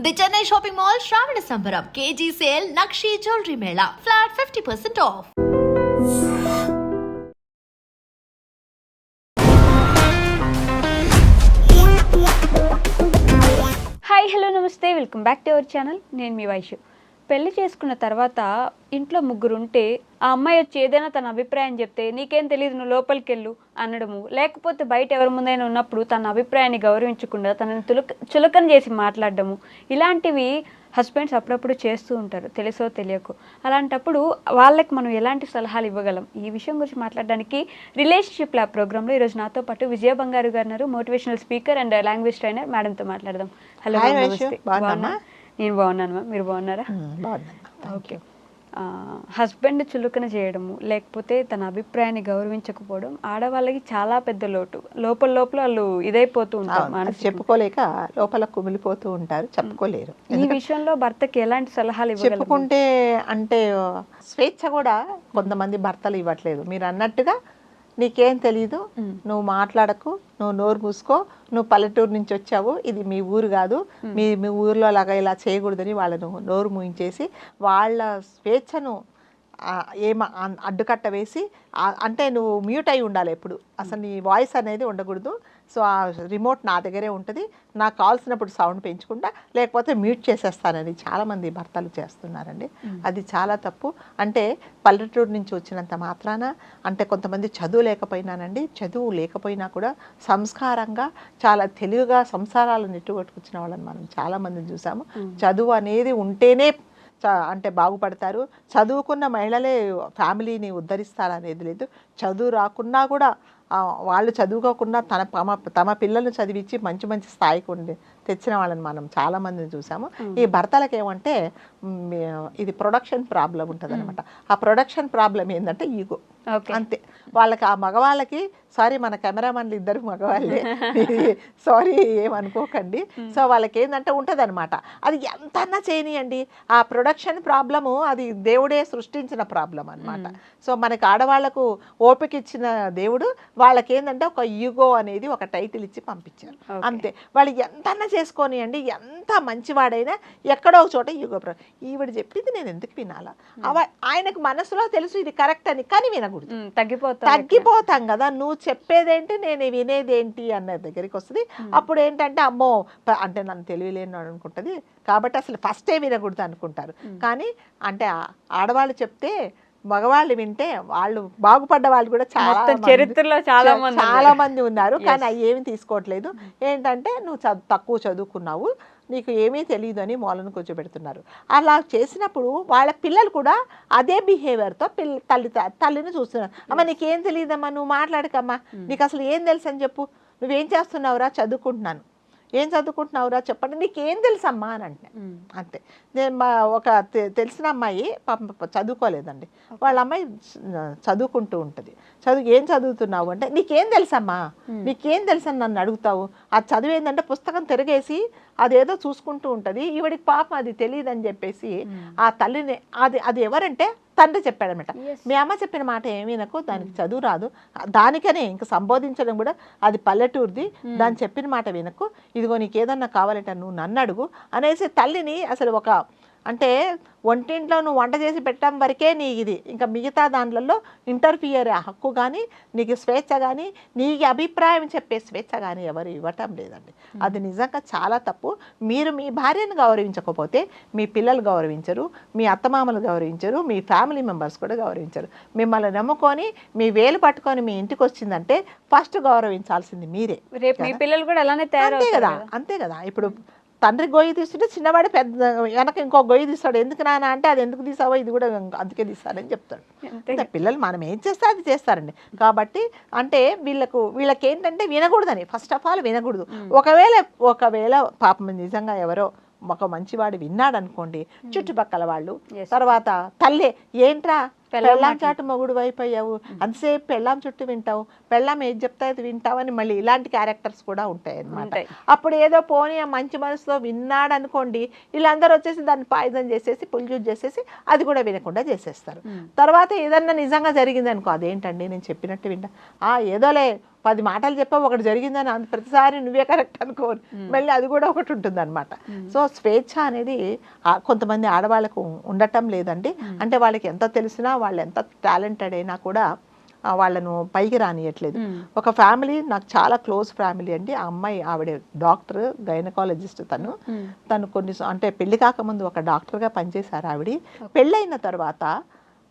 The Chennai shopping mall శ్రావణ సంబరం KG sale నక్షి jewellery mela flat 50% off. Hi hello namaste, welcome back to our channel. నేను మీ వైషు. పెళ్లి చేసుకున్న తర్వాత ఇంట్లో ముగ్గురు ఉంటే ఆ అమ్మాయి వచ్చి ఏదైనా తన అభిప్రాయం చెప్తే నీకేం తెలియదు నువ్వు లోపలికి వెళ్ళు అనడము, లేకపోతే బయట ఎవరి ముందైనా ఉన్నప్పుడు తన అభిప్రాయాన్ని గౌరవించకుండా తనని చులకన చేసి మాట్లాడడము, ఇలాంటివి హస్బెండ్స్ అప్పుడప్పుడు చేస్తూ ఉంటారు తెలుసో తెలియకో. అలాంటప్పుడు వాళ్ళకి మనం ఎలాంటి సలహాలు ఇవ్వగలం, ఈ విషయం గురించి మాట్లాడడానికి రిలేషన్షిప్ ల్యాబ్ ప్రోగ్రాంలో ఈరోజు నాతో పాటు Vijaya Bangaru garu, motivational speaker and language trainer, మేడంతో మాట్లాడదాం. హలో, నమస్తే. నేను బాగున్నాను, మీరు బాగున్నారా? ఓకే. హస్బెండ్ చులకన చేయడము, లేకపోతే తన అభిప్రాయాన్ని గౌరవించకపోవడం ఆడవాళ్ళకి చాలా పెద్ద లోటు. లోపల వాళ్ళు ఇదైపోతూ ఉంటారు, చెప్పుకోలేక లోపల కుమిలిపోతూ ఉంటారు, చెప్పుకోలేరు. ఈ విషయంలో భర్తకి ఎలాంటి సలహాలు ఇవ్వగలరు? చెప్పుకుంటే అంటే స్వేచ్ఛ కూడా కొంతమంది భర్తలు ఇవ్వట్లేదు. మీరు అన్నట్టుగా నీకేం తెలీదు, నువ్వు మాట్లాడకు, నువ్వు నోరు మూసుకో, నువ్వు పల్లెటూరు నుంచి వచ్చావు, ఇది మీ ఊరు కాదు, మీ ఊరిలో లాగా ఇలా చేయకూడదని వాళ్ళను నోరు మూయించేసి వాళ్ళ స్వేచ్ఛను అడ్డుకట్ట వేసి, అంటే నువ్వు మ్యూట్ అయి ఉండాలి ఎప్పుడు, అసలు నీ వాయిస్ అనేది ఉండకూడదు. సో ఆ రిమోట్ నా దగ్గరే ఉంటుంది, నాకు కావాల్సినప్పుడు సౌండ్ పెంచుకుంటా, లేకపోతే మ్యూట్ చేసేస్తానని చాలామంది భర్తలు చేస్తున్నారండి. అది చాలా తప్పు. అంటే పల్లెటూరు నుంచి వచ్చినంత మాత్రాన, అంటే కొంతమంది చదువు లేకపోయినానండి, చదువు లేకపోయినా కూడా సంస్కారంగా చాలా తెలివిగా సంసారాలను నెట్టుకొట్టుకొచ్చిన వాళ్ళని మనం చాలామందిని చూసాము. చదువు అనేది ఉంటేనే అంటే బాగుపడతారు, చదువుకున్న మహిళలే ఫ్యామిలీని ఉద్ధరిస్తారనేది లేదు. చదువు రాకున్నా కూడా వాళ్ళు చదువుకోకుండా తమ పిల్లల్ని చదివించి మంచి మంచి స్థాయికి తెచ్చిన వాళ్ళని మనం చాలామందిని చూసాము. ఈ భర్తలకు ఏమంటే ఇది ప్రొడక్షన్ ప్రాబ్లం ఉంటుంది అనమాట. ఆ ప్రొడక్షన్ ప్రాబ్లం ఏంటంటే ఈగో, అంతే. వాళ్ళకి ఆ మగవాళ్ళకి, సారీ మన కెమెరామెన్లు ఇద్దరు మగవాళ్ళే, సారీ ఏమనుకోకండి. సో వాళ్ళకి ఏంటంటే ఉంటుంది అనమాట, అది ఎంతన్నా చేయనియండి. ఆ ప్రొడక్షన్ ప్రాబ్లము అది దేవుడే సృష్టించిన ప్రాబ్లం అనమాట. సో మనకి ఆడవాళ్లకు ఓపిక ఇచ్చిన దేవుడు వాళ్ళకి ఏంటంటే ఒక ఈగో అనేది ఒక టైటిల్ ఇచ్చి పంపించారు, అంతే. వాళ్ళు ఎంతన్నా చేసుకోనియండి, ఎంత మంచివాడైనా ఎక్కడో ఒక చోట ఈగో. ఈవిడ చెప్పింది నేను ఎందుకు వినాలా, ఆయనకు మనసులో తెలుసు ఇది కరెక్ట్ అని, కానీ వినకూడదు, తగ్గిపోతాం కదా. నువ్వు చెప్పేదేంటి నేను వినేదేంటి అన్న దగ్గరికి వస్తుంది. అప్పుడు ఏంటంటే అమ్మో అంటే నన్ను తెలియలేను అనుకుంటుంది, కాబట్టి అసలు ఫస్టే వినకూడదు అనుకుంటారు. కానీ అంటే ఆడవాళ్ళు చెప్తే మగవాళ్ళు వింటే వాళ్ళు బాగుపడ్డ వాళ్ళు కూడా చరిత్రలో చాలా మంది ఉన్నారు. కానీ అవి ఏమి తీసుకోవట్లేదు. ఏంటంటే నువ్వు తక్కువ చదువుకున్నావు, నీకు ఏమీ తెలియదు అని మూలను కూర్చోబెడుతున్నారు. అలా చేసినప్పుడు వాళ్ళ పిల్లలు కూడా అదే బిహేవియర్తో తల్లిని చూస్తున్నారు. అమ్మ నీకేం తెలియదమ్మా, నువ్వు మాట్లాడకమ్మా, నీకు అసలు ఏం తెలుసు అని చెప్పు, నువ్వేం చేస్తున్నావురా, చదువుకుంటున్నాను, ఏం చదువుకుంటున్నావురా చెప్పండి, నీకేం తెలుసమ్మా అని అంటే, అంతే. నేను ఒక తెలిసిన అమ్మాయి చదువుకోలేదండి, వాళ్ళ అమ్మాయి చదువుకుంటూ ఉంటుంది. ఏం చదువుతున్నావు అంటే నీకేం తెలుసమ్మా, నీకేం తెలుసు అని నన్ను అడుగుతావు. ఆ చదువు ఏంటంటే పుస్తకం తిరిగేసి అదేదో చూసుకుంటూ ఉంటుంది. ఈవిడికి పాపం అది తెలియదు అని చెప్పేసి ఆ తల్లిని అది ఎవరంటే తండ్రి చెప్పాడనమాట, మీ అమ్మ చెప్పిన మాట ఏమీ నాకు, దానికి చదువు రాదు, దానికనే ఇంకా సంబోధించడం కూడా అది పల్లెటూరుది, దాన్ని చెప్పిన మాట వినకు, ఇదిగో నీకు ఏదన్నా కావాలంటే నువ్వు నన్ను అడుగు అనేసి తల్లిని అసలు ఒక అంటే వంటింట్లో నువ్వు వంట చేసి పెట్టడం వరకే నీ ఇది, ఇంకా మిగతా దాంట్లో ఇంటర్ఫియర్ హక్కు కానీ, నీకు స్వేచ్ఛ కానీ, నీ అభిప్రాయం చెప్పే స్వేచ్ఛ కానీ ఎవరు ఇవ్వటం లేదండి. అది నిజంగా చాలా తప్పు. మీరు మీ భార్యను గౌరవించకపోతే మీ పిల్లలు గౌరవించరు, మీ అత్తమామలు గౌరవించరు, మీ ఫ్యామిలీ మెంబర్స్ కూడా గౌరవించరు. మిమ్మల్ని నమ్ముకొని మీ వేలు పట్టుకొని మీ ఇంటికి వచ్చిందంటే ఫస్ట్ గౌరవించాల్సింది మీరే. రేపు మీ పిల్లలు కూడా అలానే తయారవుతారు కదా, అంతే కదా. ఇప్పుడు తండ్రి గొయ్యి తీస్తుంటే చిన్నవాడు పెద్ద వెనక ఇంకో గొయ్యి తీస్తాడు, ఎందుకు నాన్న అంటే అది ఎందుకు తీసావో ఇది కూడా అందుకే తీస్తాడని చెప్తాడు. పిల్లలు మనం ఏం చేస్తే అది చేస్తారండి. కాబట్టి అంటే వీళ్ళకి ఏంటంటే వినకూడదని, ఫస్ట్ ఆఫ్ ఆల్ వినకూడదు. ఒకవేళ పాపం నిజంగా ఎవరో ఒక మంచివాడు విన్నాడు అనుకోండి, చుట్టుపక్కల వాళ్ళు, తర్వాత తల్లే ఏంట్రా పెళ్ళాం చాటు మొగుడు అయిపోయావు, అంతసేపు పెళ్ళాం చుట్టూ వింటావు, పెళ్ళాం ఏది చెప్తా అది వింటావు అని మళ్ళీ ఇలాంటి క్యారెక్టర్స్ కూడా ఉంటాయి అన్నమాట. అప్పుడు ఏదో పోనీ ఆ మంచి మనసులో విన్నాడు అనుకోండి, వీళ్ళందరూ వచ్చేసి దాన్ని పాయిజన్ చేసేసి పులిజూజ్ చేసేసి అది కూడా వినకుండా చేసేస్తారు. తర్వాత ఏదన్నా నిజంగా జరిగింది అనుకో, అదేంటండి నేను చెప్పినట్టు వింటా, ఏదోలే 10 మాటలు చెప్పావు, ఒకటి జరిగిందని ప్రతిసారి నువ్వే కరెక్ట్ అనుకోరు, మళ్ళీ అది కూడా ఒకటి ఉంటుంది అనమాట. సో స్వేచ్ఛ అనేది కొంతమంది ఆడవాళ్ళకు ఉండటం లేదండి. అంటే వాళ్ళకి ఎంత తెలిసినా, వాళ్ళు ఎంత టాలెంటెడ్ అయినా కూడా వాళ్ళను పైకి రానియట్లేదు. ఒక ఫ్యామిలీ నాకు చాలా క్లోజ్ ఫ్యామిలీ అండి. ఆ అమ్మాయి ఆవిడ డాక్టర్, గైనకాలజిస్ట్. తను కొన్ని అంటే పెళ్లి కాకముందు ఒక డాక్టర్గా పనిచేశారు ఆవిడ. పెళ్ళైన తర్వాత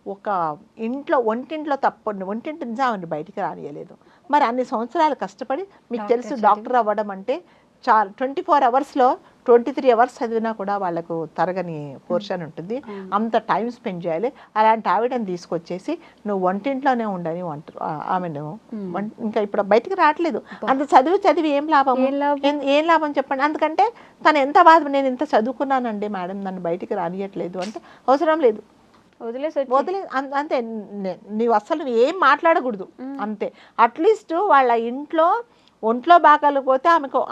ఒక ఒంటింట్లో ఒంటింటి నుంచి ఆవిడ బయటికి రానియలేదు. మరి అన్ని సంవత్సరాలు కష్టపడి, మీకు తెలుసు డాక్టర్ అవ్వడం అంటే చాలా 24 అవర్స్లో 23 అవర్స్ చదివినా కూడా వాళ్ళకు తరగని పోర్షన్ ఉంటుంది. అంత టైం స్పెండ్ చేయాలి. అలాంటి ఆవిడని తీసుకొచ్చేసి నువ్వు వంటింట్లోనే ఉండని ఆమెను ఇంకా ఇప్పుడు బయటికి రావట్లేదు. అంత చదివి ఏం లాభం చెప్పండి. అందుకంటే తను ఎంత బాధ, నేను ఇంత చదువుకున్నానండి మేడం, నన్ను బయటికి రానియట్లేదు అంటే అవసరం లేదు, వదిలే అంతే. నీవు అసలు ఏం మాట్లాడకూడదు అంతే. అట్లీస్ట్ వాళ్ళ ఇంట్లో ఒంట్లో బాగాలేకపోతే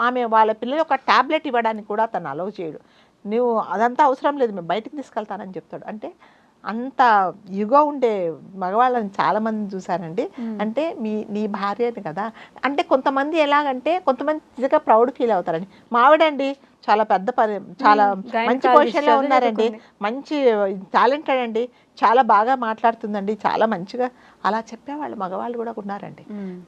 ఆమె వాళ్ళ పిల్లలు ఒక ట్యాబ్లెట్ ఇవ్వడానికి కూడా తను అలౌ చేయడు. నువ్వు అదంతా అవసరం లేదు, మేము బయటకు తీసుకెళ్తానని చెప్తాడు. అంటే అంత యుగో ఉండే మగవాళ్ళని చాలామంది చూశానండి. అంటే నీ భార్యని కదా అంటే కొంతమంది ఎలాగంటే కొంతమంది నిజంగా ప్రౌడ్ ఫీల్ అవుతారండి. మావిడండి చాలా పెద్ద పని, చాలా మంచి పొజిషన్లో ఉన్నారండి, మంచి టాలెంటెడ్ అండి, చాలా బాగా మాట్లాడుతుందండి, చాలా మంచిగా అలా చెప్పేవాళ్ళు మగవాళ్ళు కూడా ఉన్నారండి.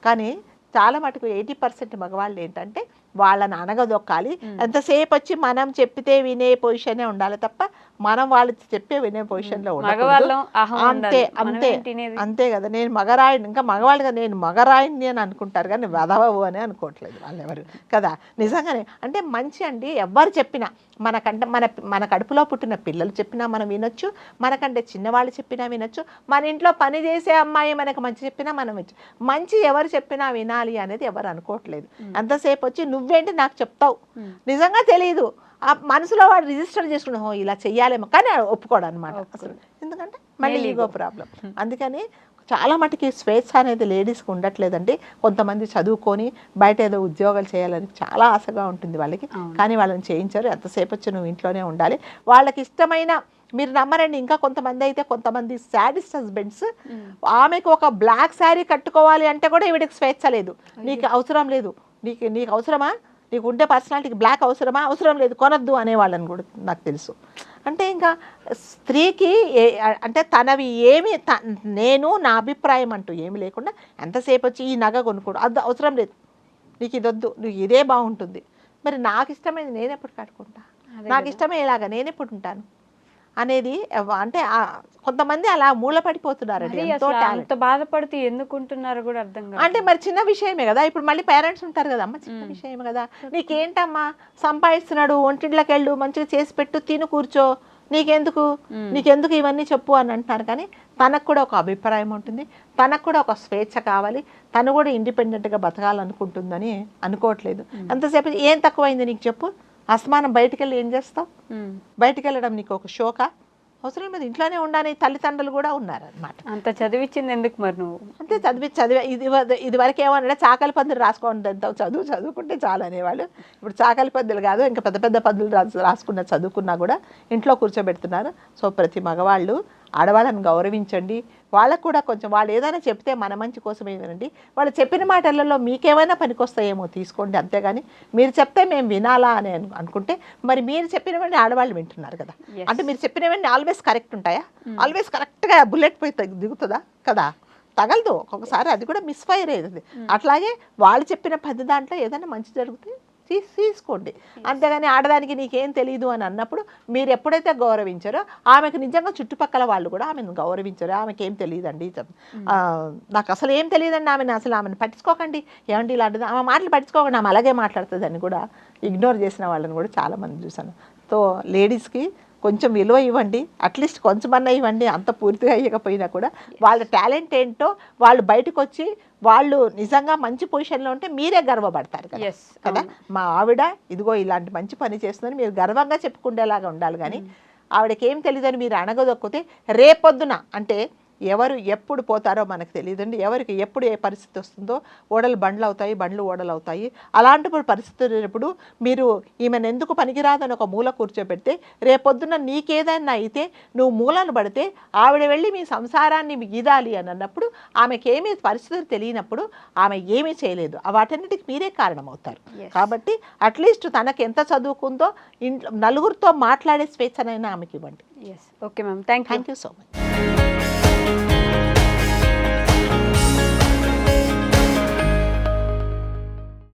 కానీ చాలా మటుకు 80% మగవాళ్ళు ఏంటంటే వాళ్ళని అనగదొక్కాలి. ఎంతసేపు వచ్చి మనం చెప్పితే వినే పొజిషనే ఉండాలి తప్ప మనం వాళ్ళు చెప్పే వినే పొజిషన్లో ఉండకూడదు. అంతే అంతే అంతే కదా. నేను మగరాయిని, ఇంకా మగవాళ్ళుగా నేను మగరాయిని అని అనుకుంటారు కానీ వెధవవు అని అనుకోవట్లేదు వాళ్ళు ఎవరు కదా. నిజంగానే అంటే మంచి అండి. ఎవరు చెప్పినా మనకంటే మన కడుపులో పుట్టిన పిల్లలు చెప్పినా మనం వినొచ్చు, మనకంటే చిన్నవాళ్ళు చెప్పినా వినొచ్చు, మన ఇంట్లో పని చేసే అమ్మాయి మనకు మంచి చెప్పినా మనం వినొచ్చు. మంచి ఎవరు చెప్పినా వినాలి అనేది ఎవరు అనుకోవట్లేదు. అంతసేపు వచ్చి నువ్వేంటి నాకు చెప్తావు, నిజంగా తెలియదు ఆ మనసులో వాడు రిజిస్టర్ చేసుకున్నాం ఇలా చెయ్యాలేమో కానీ ఒప్పుకోడు అనమాట అసలు. ఎందుకంటే మళ్ళీ ఈగో ప్రాబ్లం. అందుకని చాలా మటుకి స్వేచ్ఛ అనేది లేడీస్కి ఉండట్లేదండి. కొంతమంది చదువుకొని బయట ఏదో ఉద్యోగాలు చేయాలని చాలా ఆశగా ఉంటుంది వాళ్ళకి, కానీ వాళ్ళని చేయించారు. ఎంతసేపు వచ్చి నువ్వు ఇంట్లోనే ఉండాలి. వాళ్ళకి ఇష్టమైన, మీరు నమ్మరండి, ఇంకా కొంతమంది సాడిస్ట్ హస్బెండ్స్, ఆమెకు ఒక బ్లాక్ శారీ కట్టుకోవాలి అంటే కూడా ఈవిడికి స్వేచ్ఛ లేదు. నీకు అవసరం లేదు, నీకు అవసరమా, నీకు ఉండే పర్సనాలిటీకి బ్లాక్ అవసరమా, అవసరం లేదు, కొనద్దు అనేవాళ్ళని కూడా నాకు తెలుసు. అంటే ఇంకా స్త్రీకి అంటే తనవి ఏమి నేను నా అభిప్రాయం అంటూ ఏమి లేకుండా ఎంతసేపు వచ్చి ఈ నగ కొనుక్కోడు, అది అవసరం లేదు, నీకు ఇది వద్దు, నువ్వు ఇదే బాగుంటుంది. మరి నాకు ఇష్టమైనది నేను ఎప్పుడు కట్టుకుంటా, నాకు ఇష్టమయ్యేలాగా నేను ఎప్పుడు ఉంటాను అనేది. అంటే కొంతమంది అలా మూలపడిపోతున్నారండి. ఎంతో బాధపడుతూ ఎందుకుంటున్నారు కూడా అర్థం కాదు. అంటే మరి చిన్న విషయమే కదా. ఇప్పుడు మళ్ళీ పేరెంట్స్ ఉంటారు కదా, అమ్మ చిన్న విషయమే కదా, నీకేంటమ్మా సంపాదిస్తున్నాడు, ఒంటింట్లోకి వెళ్ళు, మంచిగా చేసి పెట్టు, తిను కూర్చో, నీకెందుకు ఇవన్నీ చెప్పు అని అంటున్నారు. కానీ తనకు కూడా ఒక అభిప్రాయం ఉంటుంది, తనకు కూడా ఒక స్వేచ్ఛ కావాలి, తను కూడా ఇండిపెండెంట్గా బతకాలనుకుంటుందని అనుకోవట్లేదు. అంతసేపు ఏం తక్కువైంది నీకు చెప్పు, అస్మానం బయటికి వెళ్ళి ఏం చేస్తావు, బయటికి వెళ్ళడం నీకు ఒక షోకా, అవసరం లేదు, ఇంట్లోనే ఉండని తల్లిదండ్రులు కూడా ఉన్నారనమాట. అంత చదివించింది ఎందుకు మరి నువ్వు, అంతే చదివే ఇది వరకు ఏమన్నా చాకలి పద్దులు రాసుకోండి, చదువుకుంటే చాలు అనేవాళ్ళు. ఇప్పుడు చాకలి పద్దులు కాదు, ఇంకా పెద్ద పెద్ద పద్దులు రాసుకున్న చదువుకున్నా కూడా ఇంట్లో కూర్చోబెడుతున్నారు. సో ప్రతి మగవాళ్ళు ఆడవాళ్ళని గౌరవించండి. వాళ్ళకు కూడా కొంచెం వాళ్ళు ఏదైనా చెప్తే మన మంచి కోసమే వినండి. వాళ్ళు చెప్పిన మాటలలో మీకేమైనా పనికొస్తాయేమో తీసుకోండి, అంతేగాని మీరు చెప్తే మేము వినాలా అని అనుకుంటే మరి మీరు చెప్పినవన్నీ ఆడవాళ్ళు వింటున్నారు కదా. అంటే మీరు చెప్పినవన్నీ ఆల్వేస్ కరెక్ట్ ఉంటాయా, ఆల్వేస్ కరెక్ట్గా బుల్లెట్ పోయి దిగుతుందా కదా, తగలదు ఒక్కొక్కసారి, అది కూడా మిస్ఫైర్ అయ్యేది. అట్లాగే వాళ్ళు చెప్పిన 10 దాంట్లో ఏదైనా మంచి జరిగితే తీసుకోండి, అంతేగాని ఆడదానికి నీకేం తెలియదు అని అన్నప్పుడు మీరు ఎప్పుడైతే గౌరవించారో ఆమెకు నిజంగా చుట్టుపక్కల వాళ్ళు కూడా ఆమెను గౌరవించారు. ఆమెకి ఏం తెలియదండి, నాకు అసలు ఏం తెలియదండి, ఆమెను పట్టించుకోకండి, ఏమంటే ఇలాంటిది ఆమె మాటలు పట్టించుకోకండి, ఆమె అలాగే మాట్లాడుతుంది అని కూడా ఇగ్నోర్ చేసిన వాళ్ళని కూడా చాలామంది చూశాను. సో లేడీస్కి కొంచెం విలువ ఇవ్వండి, అట్లీస్ట్ కొంచెమన్నా ఇవ్వండి. అంత పూర్తిగా ఇవ్వకపోయినా కూడా వాళ్ళ టాలెంట్ ఏంటో వాళ్ళు బయటకు వచ్చి వాళ్ళు నిజంగా మంచి పొజిషన్లో ఉంటే మీరే గర్వపడతారు కదా. మా ఆవిడ ఇదిగో ఇలాంటి మంచి పని చేస్తుందని మీరు గర్వంగా చెప్పుకునేలాగా ఉండాలి. కానీ ఆవిడకి ఏం తెలియదని మీరు అణగదొక్కితే రేపొద్దున అంటే ఎవరు ఎప్పుడు పోతారో మనకు తెలియదండి. ఎవరికి ఎప్పుడు ఏ పరిస్థితి వస్తుందో, ఓడలు బండ్లు అవుతాయి, బండ్లు ఓడలు అవుతాయి. అలాంటప్పుడు పరిస్థితి ఉన్నప్పుడు మీరు ఈమెను ఎందుకు పనికిరాదని ఒక మూల కూర్చోబెడితే, రేపొద్దున నీకేదైనా అయితే నువ్వు మూలను పడితే ఆవిడ వెళ్ళి మీ సంసారాన్ని గీదాలి అని అన్నప్పుడు ఆమెకి ఏమీ పరిస్థితులు తెలియనప్పుడు ఆమె ఏమీ చేయలేదు. వాటన్నిటికి మీరే కారణమవుతారు. కాబట్టి అట్లీస్ట్ తనకు ఎంత చదువుకుందో ఇంట్లో నలుగురితో మాట్లాడే స్వేచ్ఛనైనా ఆమెకి ఇవ్వండి. Okay ma'am, thank you so much.